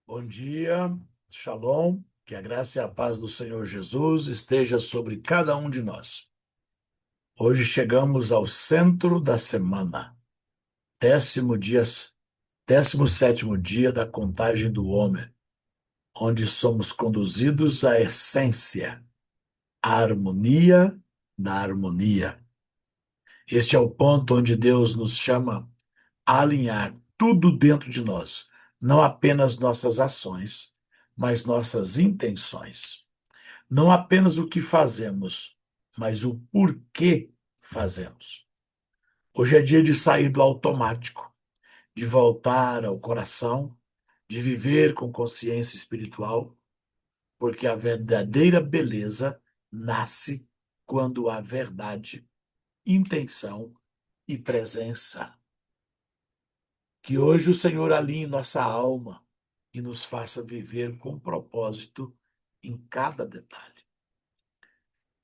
Bom dia, Shalom, que a graça e a paz do Senhor Jesus esteja sobre cada um de nós. Hoje chegamos ao centro da semana, 10º dia, 17º dia da contagem do homem, onde somos conduzidos à essência, à harmonia da harmonia. Este é o ponto onde Deus nos chama a alinhar tudo dentro de nós, não apenas nossas ações, mas nossas intenções. Não apenas o que fazemos, mas o porquê fazemos. Hoje é dia de sair do automático, de voltar ao coração, de viver com consciência espiritual, porque a verdadeira beleza nasce quando há verdade, intenção e presença. Que hoje o Senhor alinhe nossa alma e nos faça viver com propósito em cada detalhe.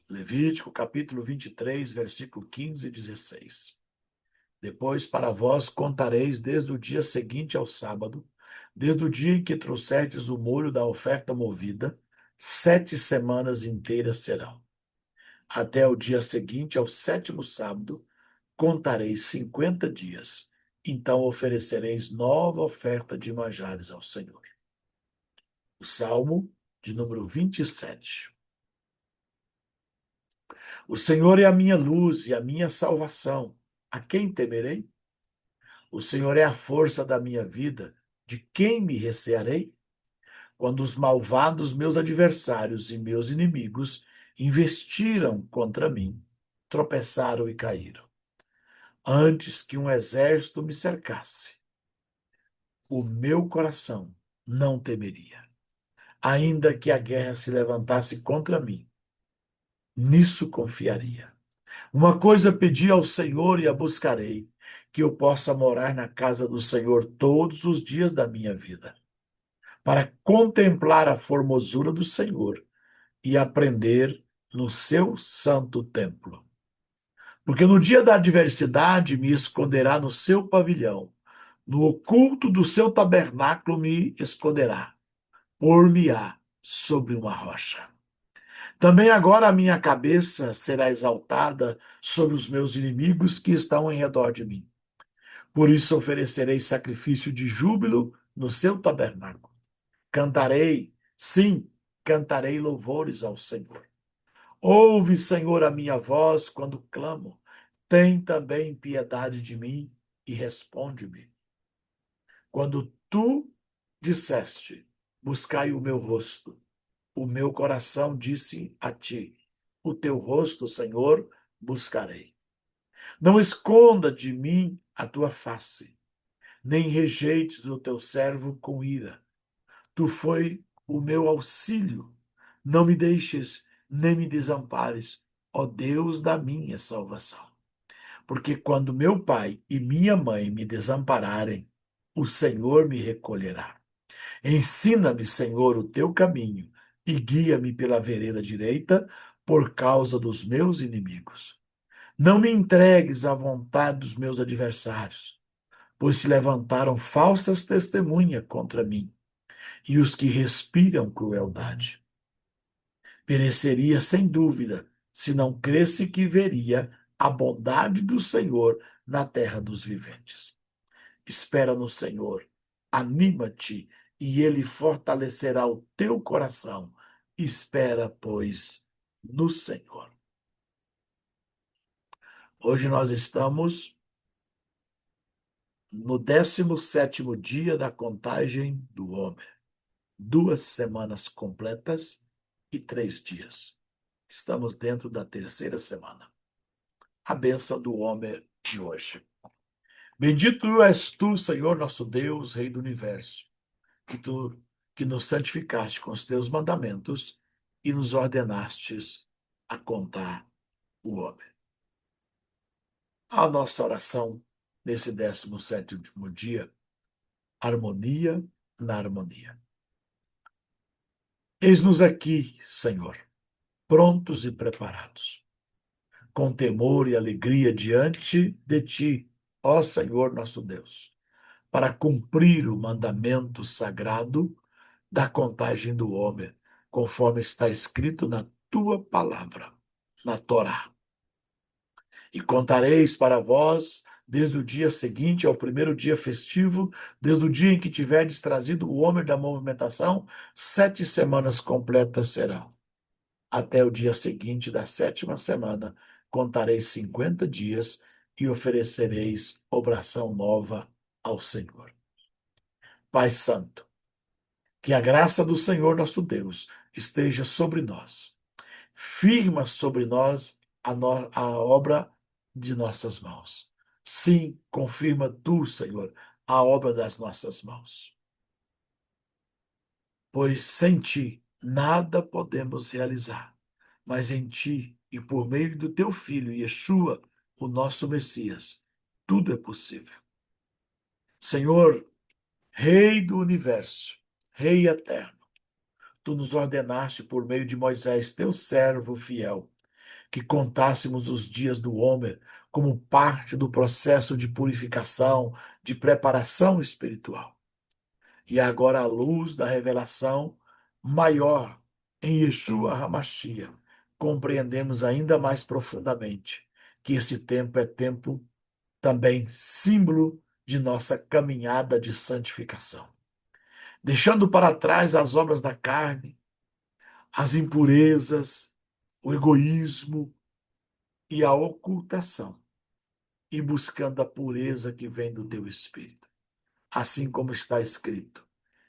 Levítico capítulo 23, versículo 15 e 16. Depois para vós contareis desde o dia seguinte ao sábado, desde o dia em que trouxerdes o molho da oferta movida, 7 semanas inteiras serão. Até o dia seguinte ao sétimo sábado, contareis 50 dias. Então oferecereis nova oferta de manjares ao Senhor. O Salmo de número 27. O Senhor é a minha luz e a minha salvação. A quem temerei? O Senhor é a força da minha vida. De quem me recearei? Quando os malvados, meus adversários e meus inimigos, investiram contra mim, tropeçaram e caíram. Antes que um exército me cercasse, o meu coração não temeria. Ainda que a guerra se levantasse contra mim, nisso confiaria. Uma coisa pedi ao Senhor e a buscarei, que eu possa morar na casa do Senhor todos os dias da minha vida, para contemplar a formosura do Senhor e aprender no seu santo templo. Porque no dia da adversidade me esconderá no seu pavilhão, no oculto do seu tabernáculo me esconderá, por-me-á sobre uma rocha. Também agora a minha cabeça será exaltada sobre os meus inimigos que estão em redor de mim. Por isso oferecerei sacrifício de júbilo no seu tabernáculo. Cantarei, sim, cantarei louvores ao Senhor. Ouve, Senhor, a minha voz quando clamo. Tem também piedade de mim e responde-me. Quando tu disseste, buscai o meu rosto, o meu coração disse a ti, o teu rosto, Senhor, buscarei. Não esconda de mim a tua face, nem rejeites o teu servo com ira. Tu foi o meu auxílio. Não me deixes, nem me desampares, ó Deus da minha salvação. Porque quando meu pai e minha mãe me desampararem, o Senhor me recolherá. Ensina-me, Senhor, o teu caminho e guia-me pela vereda direita por causa dos meus inimigos. Não me entregues à vontade dos meus adversários, pois se levantaram falsas testemunhas contra mim e os que respiram crueldade. Pereceria sem dúvida, se não cresce que veria a bondade do Senhor na terra dos viventes. Espera no Senhor, anima-te, e ele fortalecerá o teu coração. Espera, pois, no Senhor. Hoje nós estamos no 17º dia da contagem do homem. 2 semanas completas e 3 dias. Estamos dentro da terceira semana. A bênção do homem de hoje. Bendito és tu, Senhor, nosso Deus, Rei do Universo, que nos santificaste com os teus mandamentos e nos ordenastes a contar o homem. A nossa oração nesse 17º dia, harmonia na harmonia. Eis-nos aqui, Senhor, prontos e preparados, com temor e alegria diante de ti, ó Senhor nosso Deus, para cumprir o mandamento sagrado da contagem do homem, conforme está escrito na tua palavra, na Torá. E contareis para vós, desde o dia seguinte ao primeiro dia festivo, desde o dia em que tiverdes trazido o homem da movimentação, 7 semanas completas serão. Até o dia seguinte da 7ª semana, contareis 50 dias e oferecereis obração nova ao Senhor. Pai Santo, que a graça do Senhor nosso Deus esteja sobre nós. Firma sobre nós a obra de nossas mãos. Sim, confirma tu, Senhor, a obra das nossas mãos. Pois sem ti nada podemos realizar, mas em ti e por meio do teu Filho, Yeshua, o nosso Messias, tudo é possível. Senhor, Rei do universo, Rei eterno, tu nos ordenaste por meio de Moisés, teu servo fiel, que contássemos os dias do homem como parte do processo de purificação, de preparação espiritual. E agora, à luz da revelação maior em Yeshua HaMashiach, compreendemos ainda mais profundamente que esse tempo é tempo também símbolo de nossa caminhada de santificação. Deixando para trás as obras da carne, as impurezas, o egoísmo e a ocultação, e buscando a pureza que vem do teu Espírito. Assim como está escrito: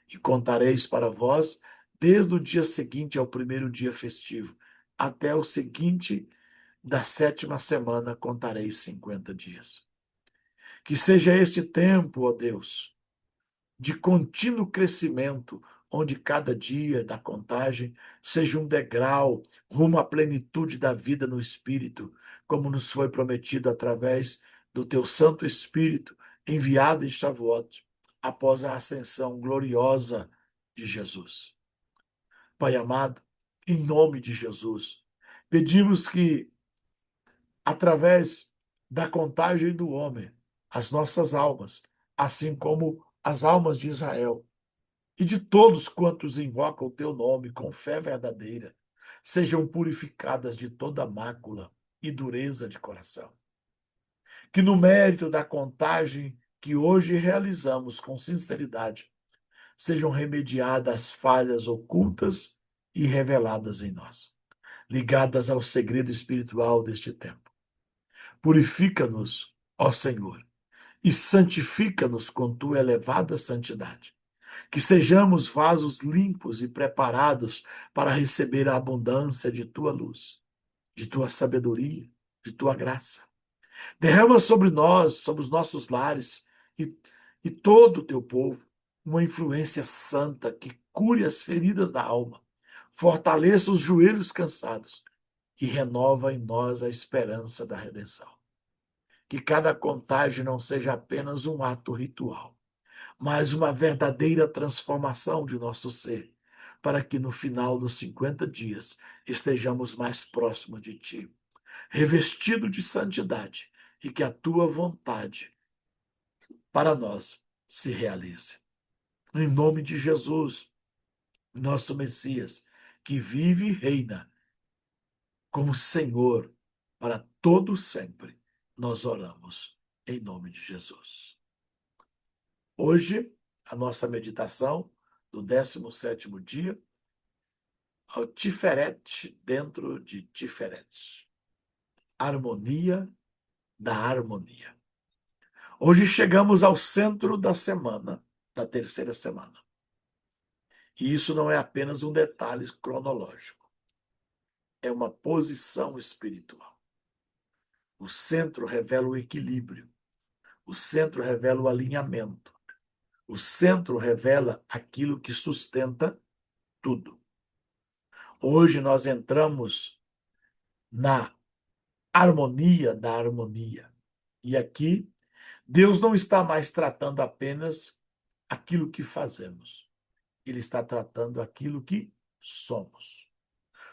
e contareis para vós desde o dia seguinte ao primeiro dia festivo, até o seguinte da 7ª semana contareis 50 dias. Que seja este tempo, ó Deus, de contínuo crescimento, onde cada dia da contagem seja um degrau rumo à plenitude da vida no Espírito, como nos foi prometido através do teu Santo Espírito, enviado em Shavuot, após a ascensão gloriosa de Jesus. Pai amado, em nome de Jesus, pedimos que, através da contagem do homem, as nossas almas, assim como as almas de Israel, e de todos quantos invocam o teu nome com fé verdadeira, sejam purificadas de toda mácula e dureza de coração. Que no mérito da contagem que hoje realizamos com sinceridade, sejam remediadas as falhas ocultas e reveladas em nós, ligadas ao segredo espiritual deste tempo. Purifica-nos, ó Senhor, e santifica-nos com tua elevada santidade. Que sejamos vasos limpos e preparados para receber a abundância de tua luz, de tua sabedoria, de tua graça. Derrama sobre nós, sobre os nossos lares e todo o teu povo, uma influência santa que cure as feridas da alma, fortaleça os joelhos cansados e renova em nós a esperança da redenção. Que cada contagem não seja apenas um ato ritual, mas uma verdadeira transformação de nosso ser, para que no final dos 50 dias estejamos mais próximos de Ti, revestido de santidade, e que a Tua vontade para nós se realize. Em nome de Jesus, nosso Messias, que vive e reina como Senhor para todo sempre, nós oramos em nome de Jesus. Hoje, a nossa meditação do 17º dia, ao Tiferet dentro de Tiferet. Harmonia da harmonia. Hoje chegamos ao centro da semana, da 3ª semana. E isso não é apenas um detalhe cronológico. É uma posição espiritual. O centro revela o equilíbrio. O centro revela o alinhamento. O centro revela aquilo que sustenta tudo. Hoje nós entramos na harmonia da harmonia. E aqui, Deus não está mais tratando apenas aquilo que fazemos. Ele está tratando aquilo que somos.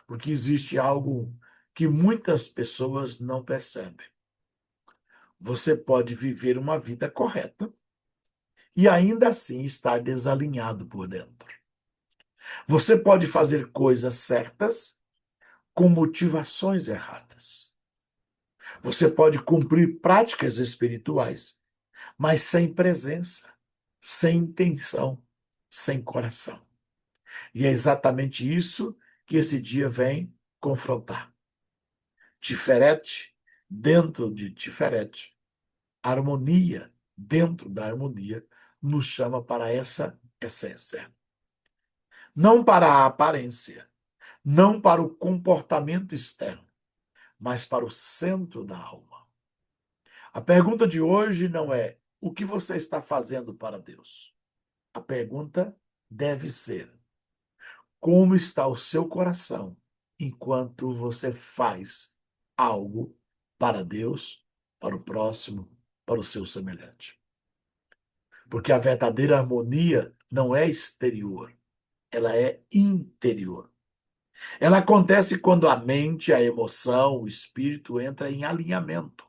Porque existe algo que muitas pessoas não percebem. Você pode viver uma vida correta e ainda assim estar desalinhado por dentro. Você pode fazer coisas certas com motivações erradas. Você pode cumprir práticas espirituais, mas sem presença, sem intenção, sem coração. E é exatamente isso que esse dia vem confrontar. Tiferet dentro de Tiferet, harmonia dentro da harmonia, nos chama para essa essência. Não para a aparência, não para o comportamento externo, mas para o centro da alma. A pergunta de hoje não é o que você está fazendo para Deus. A pergunta deve ser: como está o seu coração enquanto você faz algo para Deus, para o próximo, para o seu semelhante? Porque a verdadeira harmonia não é exterior, ela é interior. Ela acontece quando a mente, a emoção, o espírito entra em alinhamento.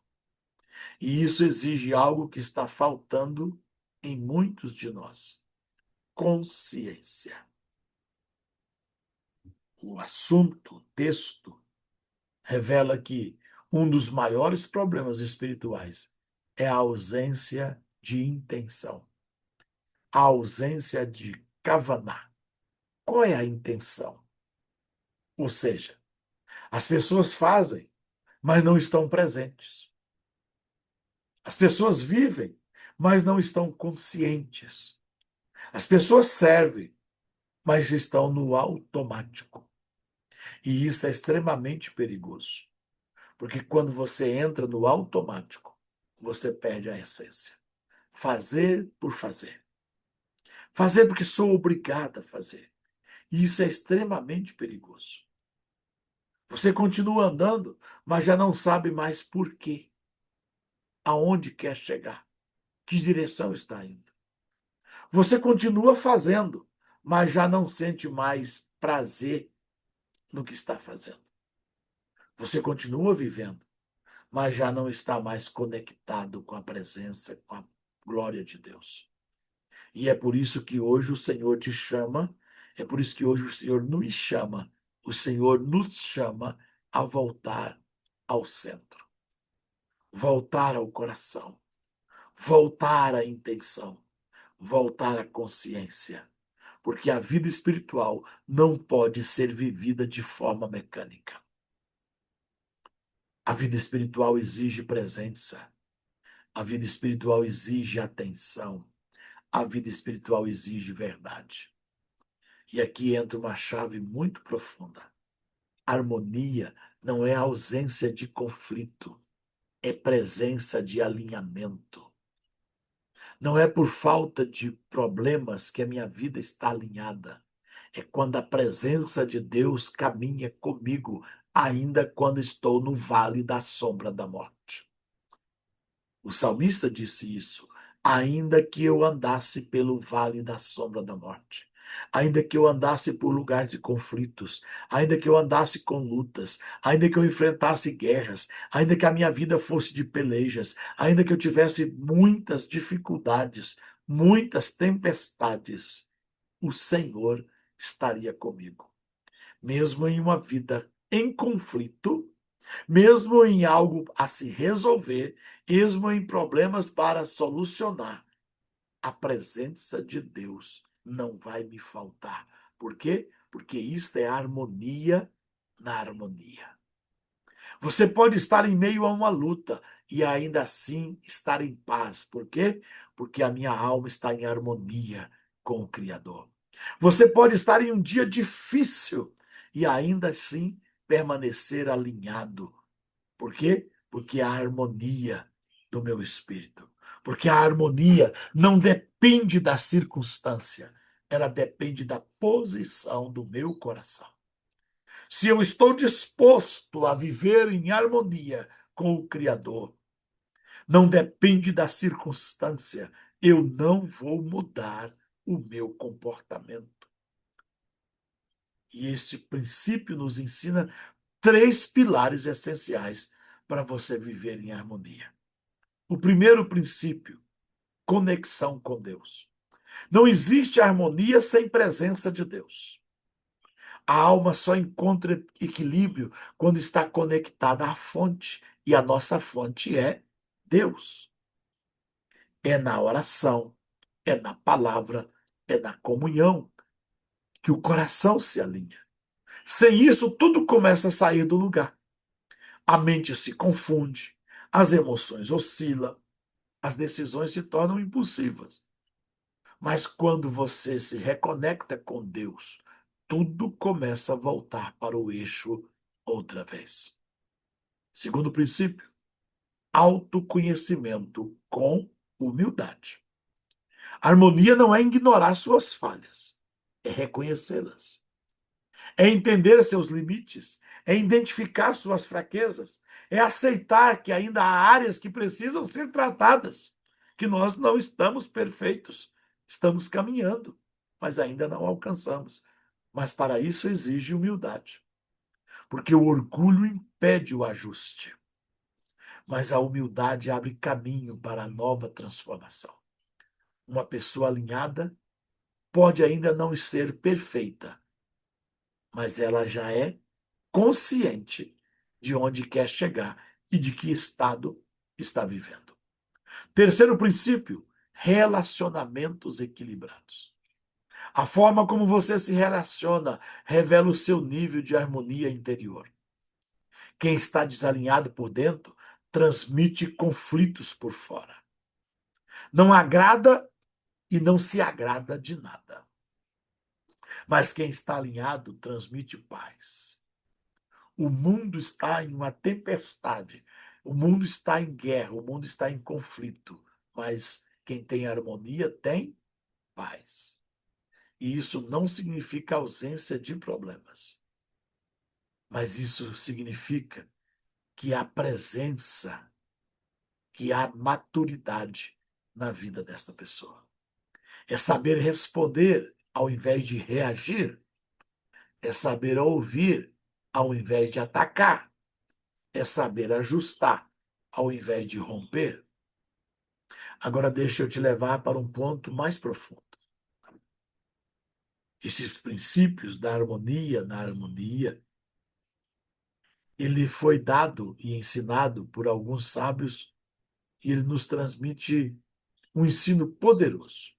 E isso exige algo que está faltando em muitos de nós: consciência. O assunto, o texto, revela que um dos maiores problemas espirituais é a ausência de intenção, a ausência de kavaná. Qual é a intenção? Ou seja, as pessoas fazem, mas não estão presentes. As pessoas vivem, mas não estão conscientes. As pessoas servem, mas estão no automático. E isso é extremamente perigoso, porque quando você entra no automático, você perde a essência. Fazer por fazer. Fazer porque sou obrigado a fazer. E isso é extremamente perigoso. Você continua andando, mas já não sabe mais por quê, aonde quer chegar, que direção está indo. Você continua fazendo, mas já não sente mais prazer no que está fazendo. Você continua vivendo, mas já não está mais conectado com a presença, com a glória de Deus. E é por isso que hoje o Senhor te chama, é por isso que hoje o Senhor nos chama, o Senhor nos chama a voltar ao centro, voltar ao coração, voltar à intenção, voltar à consciência. Porque a vida espiritual não pode ser vivida de forma mecânica. A vida espiritual exige presença. A vida espiritual exige atenção. A vida espiritual exige verdade. E aqui entra uma chave muito profunda. Harmonia não é ausência de conflito, é presença de alinhamento. Não é por falta de problemas que a minha vida está alinhada. É quando a presença de Deus caminha comigo, ainda quando estou no vale da sombra da morte. O salmista disse isso. Ainda que eu andasse pelo vale da sombra da morte, ainda que eu andasse por lugares de conflitos, ainda que eu andasse com lutas, ainda que eu enfrentasse guerras, ainda que a minha vida fosse de pelejas, ainda que eu tivesse muitas dificuldades, muitas tempestades, o Senhor estaria comigo. Mesmo em uma vida em conflito, mesmo em algo a se resolver, mesmo em problemas para solucionar, a presença de Deus não vai me faltar. Por quê? Porque isto é harmonia na harmonia. Você pode estar em meio a uma luta e ainda assim estar em paz. Por quê? Porque a minha alma está em harmonia com o Criador. Você pode estar em um dia difícil e ainda assim permanecer alinhado. Por quê? Porque a harmonia do meu espírito. Porque a harmonia não depende da circunstância, ela depende da posição do meu coração. Se eu estou disposto a viver em harmonia com o Criador, não depende da circunstância, eu não vou mudar o meu comportamento. E esse princípio nos ensina três pilares essenciais para você viver em harmonia. O primeiro princípio, conexão com Deus. Não existe harmonia sem presença de Deus. A alma só encontra equilíbrio quando está conectada à fonte, e a nossa fonte é Deus. É na oração, é na palavra, é na comunhão que o coração se alinha. Sem isso, tudo começa a sair do lugar. A mente se confunde, as emoções oscilam, as decisões se tornam impulsivas. Mas quando você se reconecta com Deus, tudo começa a voltar para o eixo outra vez. Segundo princípio, autoconhecimento com humildade. Harmonia não é ignorar suas falhas, é reconhecê-las. É entender seus limites, é identificar suas fraquezas, é aceitar que ainda há áreas que precisam ser tratadas, que nós não estamos perfeitos, estamos caminhando, mas ainda não alcançamos. Mas para isso exige humildade, porque o orgulho impede o ajuste, mas a humildade abre caminho para a nova transformação. Uma pessoa alinhada pode ainda não ser perfeita, mas ela já é consciente de onde quer chegar e de que estado está vivendo. Terceiro princípio, relacionamentos equilibrados. A forma como você se relaciona revela o seu nível de harmonia interior. Quem está desalinhado por dentro transmite conflitos por fora. Não agrada e não se agrada de nada. Mas quem está alinhado transmite paz. O mundo está em uma tempestade, o mundo está em guerra, o mundo está em conflito, mas quem tem harmonia tem paz. E isso não significa ausência de problemas, mas isso significa que há presença, que há maturidade na vida desta pessoa. É saber responder ao invés de reagir, é saber ouvir ao invés de atacar, é saber ajustar ao invés de romper. Agora deixa eu te levar para um ponto mais profundo. Esses princípios da harmonia na harmonia, ele foi dado e ensinado por alguns sábios e ele nos transmite um ensino poderoso.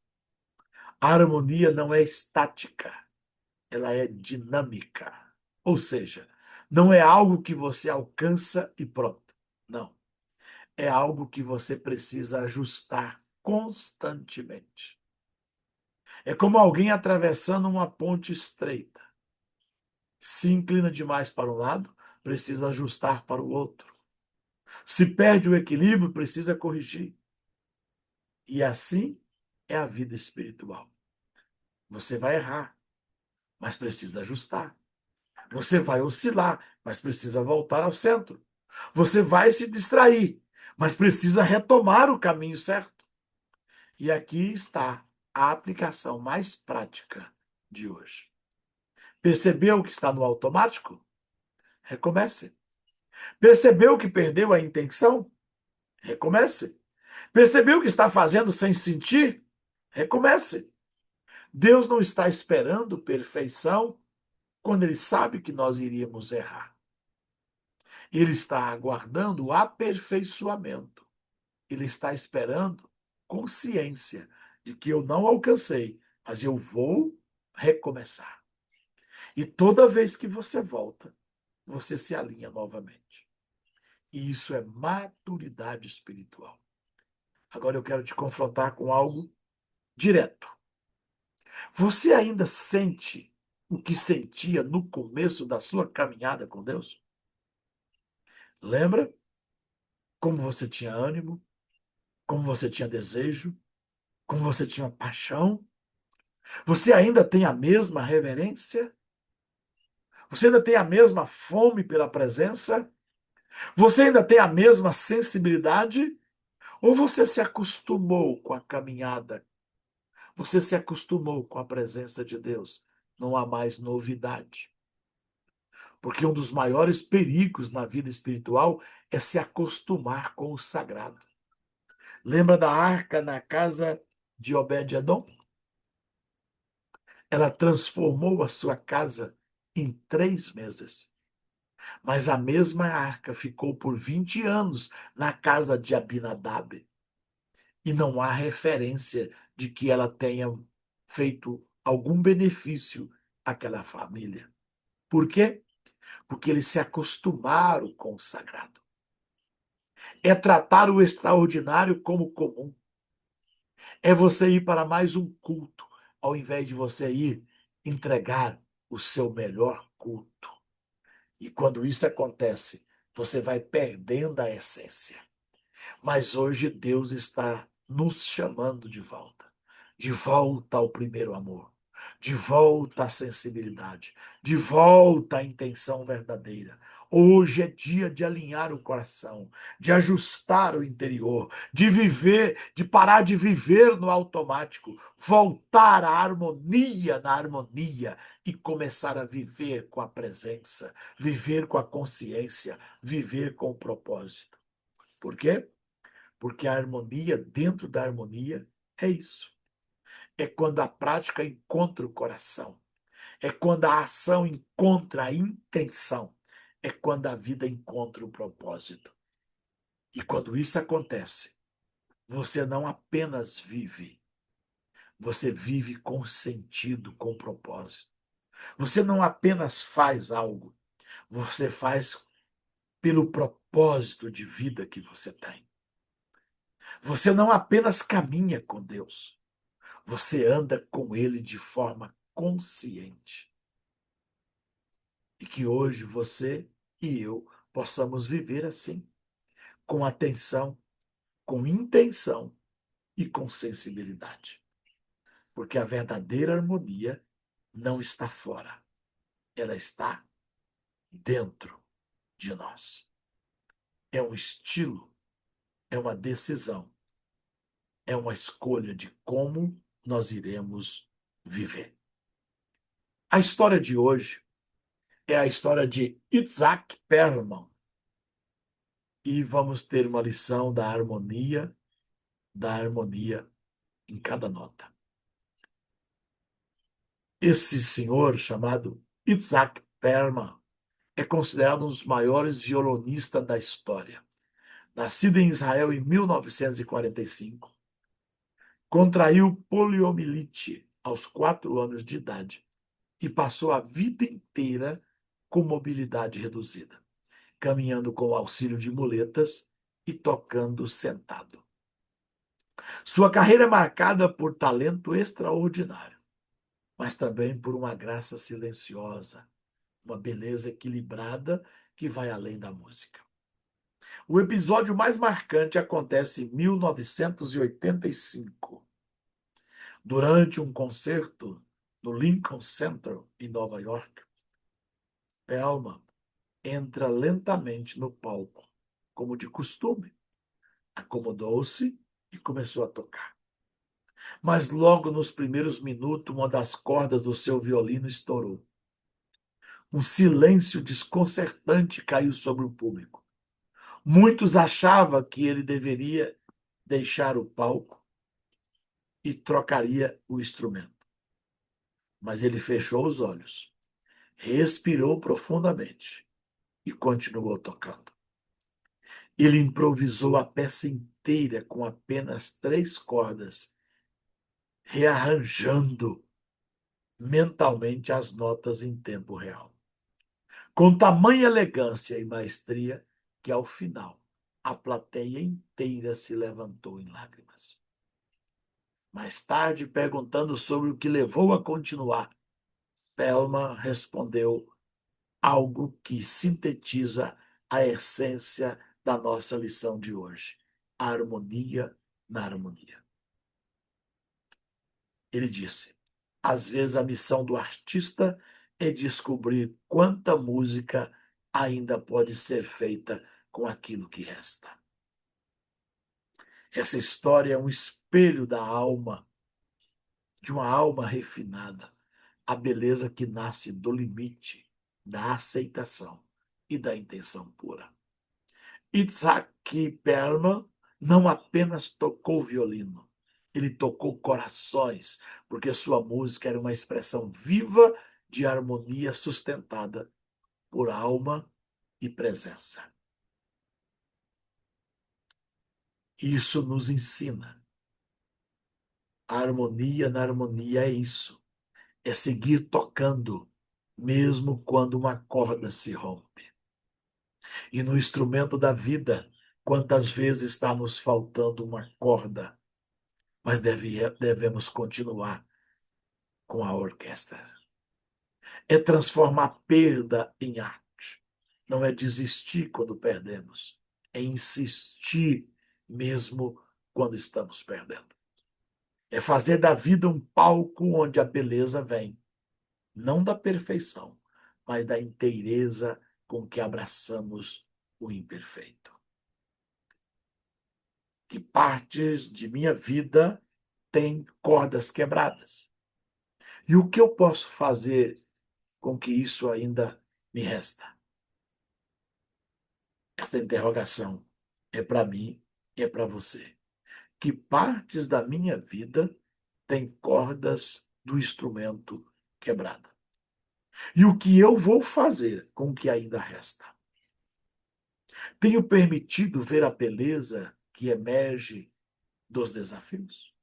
A harmonia não é estática, ela é dinâmica. Ou seja, não é algo que você alcança e pronto. Não. É algo que você precisa ajustar constantemente. É como alguém atravessando uma ponte estreita. Se inclina demais para um lado, precisa ajustar para o outro. Se perde o equilíbrio, precisa corrigir. E assim é a vida espiritual. Você vai errar, mas precisa ajustar. Você vai oscilar, mas precisa voltar ao centro. Você vai se distrair, mas precisa retomar o caminho certo. E aqui está a aplicação mais prática de hoje. Percebeu que está no automático? Recomece. Percebeu que perdeu a intenção? Recomece. Percebeu que está fazendo sem sentir? Recomece. Deus não está esperando perfeição quando ele sabe que nós iríamos errar. Ele está aguardando o aperfeiçoamento. Ele está esperando consciência de que eu não alcancei, mas eu vou recomeçar. E toda vez que você volta, você se alinha novamente. E isso é maturidade espiritual. Agora eu quero te confrontar com algo direto. Você ainda sente o que sentia no começo da sua caminhada com Deus? Lembra como você tinha ânimo, como você tinha desejo, como você tinha paixão? Você ainda tem a mesma reverência? Você ainda tem a mesma fome pela presença? Você ainda tem a mesma sensibilidade? Ou você se acostumou com a caminhada? Você se acostumou com a presença de Deus? Não há mais novidade. Porque um dos maiores perigos na vida espiritual é se acostumar com o sagrado. Lembra da arca na casa de Obed-Edom? Ela transformou a sua casa em 3 meses. Mas a mesma arca ficou por 20 anos na casa de Abinadab. E não há referência de que ela tenha feito algum benefício àquela família. Por quê? Porque eles se acostumaram com o sagrado. É tratar o extraordinário como comum. É você ir para mais um culto, ao invés de você ir entregar o seu melhor culto. E quando isso acontece, você vai perdendo a essência. Mas hoje Deus está nos chamando de volta ao primeiro amor, de volta à sensibilidade, de volta à intenção verdadeira. Hoje é dia de alinhar o coração, de ajustar o interior, de viver, de parar de viver no automático, voltar à harmonia na harmonia e começar a viver com a presença, viver com a consciência, viver com o propósito. Por quê? Porque a harmonia, dentro da harmonia, é isso. É quando a prática encontra o coração. É quando a ação encontra a intenção. É quando a vida encontra o propósito. E quando isso acontece, você não apenas vive, você vive com sentido, com propósito. Você não apenas faz algo, você faz pelo propósito de vida que você tem. Você não apenas caminha com Deus, você anda com ele de forma consciente. E que hoje você e eu possamos viver assim, com atenção, com intenção e com sensibilidade. Porque a verdadeira harmonia não está fora, ela está dentro de nós. É um estilo, é uma decisão, é uma escolha de como nós iremos viver. A história de hoje é a história de Itzhak Perlman. E vamos ter uma lição da harmonia em cada nota. Esse senhor, chamado Itzhak Perlman, é considerado um dos maiores violonistas da história. Nascido em Israel em 1945, contraiu poliomielite aos 4 anos de idade e passou a vida inteira com mobilidade reduzida, caminhando com o auxílio de muletas e tocando sentado. Sua carreira é marcada por talento extraordinário, mas também por uma graça silenciosa, uma beleza equilibrada que vai além da música. O episódio mais marcante acontece em 1985, durante um concerto no Lincoln Center, em Nova York. Perlman entra lentamente no palco, como de costume, acomodou-se e começou a tocar. Mas logo nos primeiros minutos, uma das cordas do seu violino estourou. Um silêncio desconcertante caiu sobre o público. Muitos achavam que ele deveria deixar o palco e trocaria o instrumento. Mas ele fechou os olhos, respirou profundamente e continuou tocando. Ele improvisou a peça inteira com apenas 3 cordas, rearranjando mentalmente as notas em tempo real. Com tamanha elegância e maestria que, ao final, a plateia inteira se levantou em lágrimas. Mais tarde, perguntando sobre o que levou a continuar, Perlman respondeu algo que sintetiza a essência da nossa lição de hoje: a harmonia na harmonia. Ele disse: às vezes a missão do artista é descobrir quanta música ainda pode ser feita com aquilo que resta. Essa história é um espelho da alma, de uma alma refinada, a beleza que nasce do limite, da aceitação e da intenção pura. Itzhak Perlman não apenas tocou violino, ele tocou corações, porque sua música era uma expressão viva de harmonia sustentada por alma e presença. Isso nos ensina. A harmonia na harmonia é isso. É seguir tocando, mesmo quando uma corda se rompe. E no instrumento da vida, quantas vezes está nos faltando uma corda, mas devemos continuar com a orquestra. É transformar perda em arte. Não é desistir quando perdemos. É insistir mesmo quando estamos perdendo. É fazer da vida um palco onde a beleza vem, não da perfeição, mas da inteireza com que abraçamos o imperfeito. Que partes de minha vida têm cordas quebradas? E o que eu posso fazer com que isso ainda me resta? Esta interrogação é para mim e é para você. Que partes da minha vida têm cordas do instrumento quebrada? E o que eu vou fazer com o que ainda resta? Tenho permitido ver a beleza que emerge dos desafios?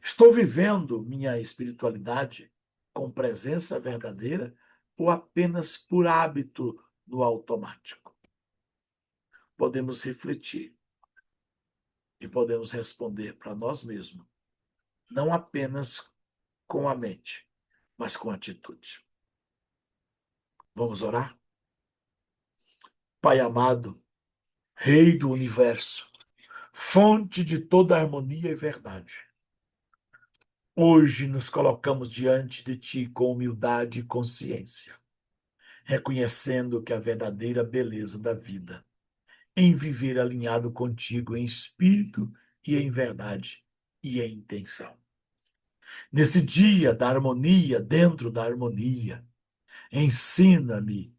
Estou vivendo minha espiritualidade com presença verdadeira ou apenas por hábito no automático? Podemos refletir e podemos responder para nós mesmos, não apenas com a mente, mas com atitude. Vamos orar? Pai amado, Rei do universo, fonte de toda harmonia e verdade, hoje nos colocamos diante de Ti com humildade e consciência, reconhecendo que a verdadeira beleza da vida em viver alinhado contigo em espírito e em verdade e em intenção. Nesse dia da harmonia, dentro da harmonia, ensina-nos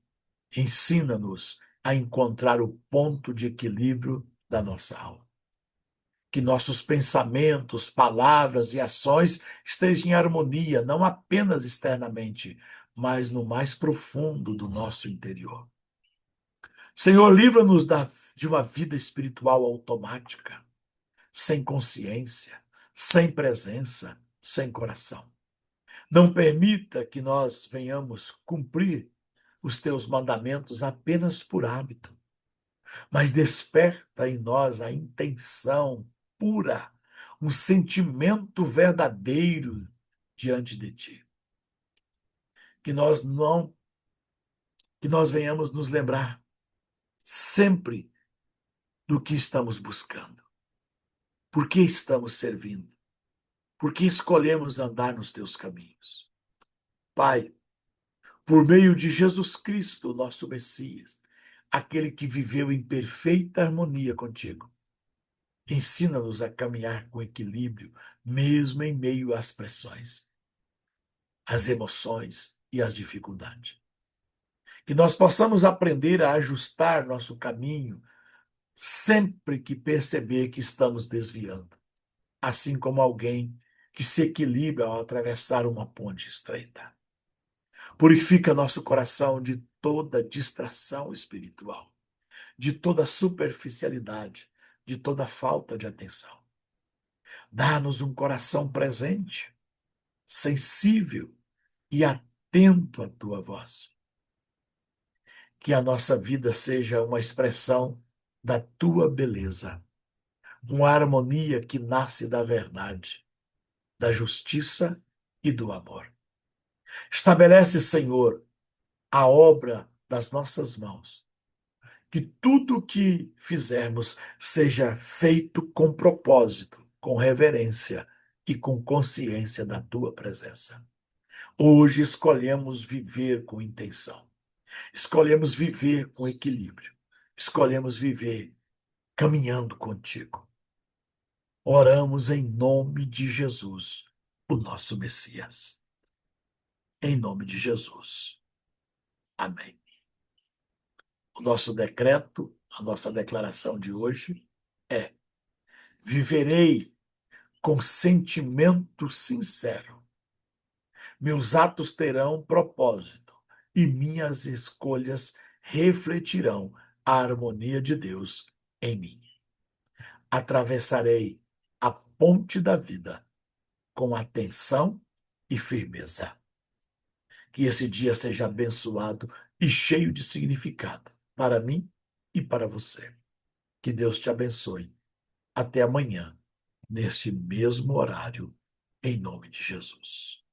a encontrar o ponto de equilíbrio da nossa alma. Que nossos pensamentos, palavras e ações estejam em harmonia, não apenas externamente, mas no mais profundo do nosso interior. Senhor, livra-nos de uma vida espiritual automática, sem consciência, sem presença, sem coração. Não permita que nós venhamos cumprir os teus mandamentos apenas por hábito, mas desperta em nós a intenção pura, um sentimento verdadeiro diante de ti. Que nós não, que nós venhamos nos lembrar sempre do que estamos buscando, por que estamos servindo, por que escolhemos andar nos teus caminhos. Pai, por meio de Jesus Cristo, nosso Messias, aquele que viveu em perfeita harmonia contigo, ensina-nos a caminhar com equilíbrio, mesmo em meio às pressões, às emoções e às dificuldades. Que nós possamos aprender a ajustar nosso caminho sempre que perceber que estamos desviando, assim como alguém que se equilibra ao atravessar uma ponte estreita. Purifica nosso coração de toda distração espiritual, de toda superficialidade, de toda falta de atenção. Dá-nos um coração presente, sensível e atento à tua voz. Que a nossa vida seja uma expressão da tua beleza, uma harmonia que nasce da verdade, da justiça e do amor. Estabelece, Senhor, a obra das nossas mãos. Que tudo o que fizermos seja feito com propósito, com reverência e com consciência da tua presença. Hoje escolhemos viver com intenção. Escolhemos viver com equilíbrio. Escolhemos viver caminhando contigo. Oramos em nome de Jesus, o nosso Messias. Em nome de Jesus. Amém. O nosso decreto, a nossa declaração de hoje é: viverei com sentimento sincero, Meus atos terão propósito e minhas escolhas refletirão a harmonia de Deus em mim. Atravessarei a ponte da vida com atenção e firmeza. Que esse dia seja abençoado e cheio de significado para mim e para você. Que Deus te abençoe. Até amanhã, neste mesmo horário, em nome de Jesus.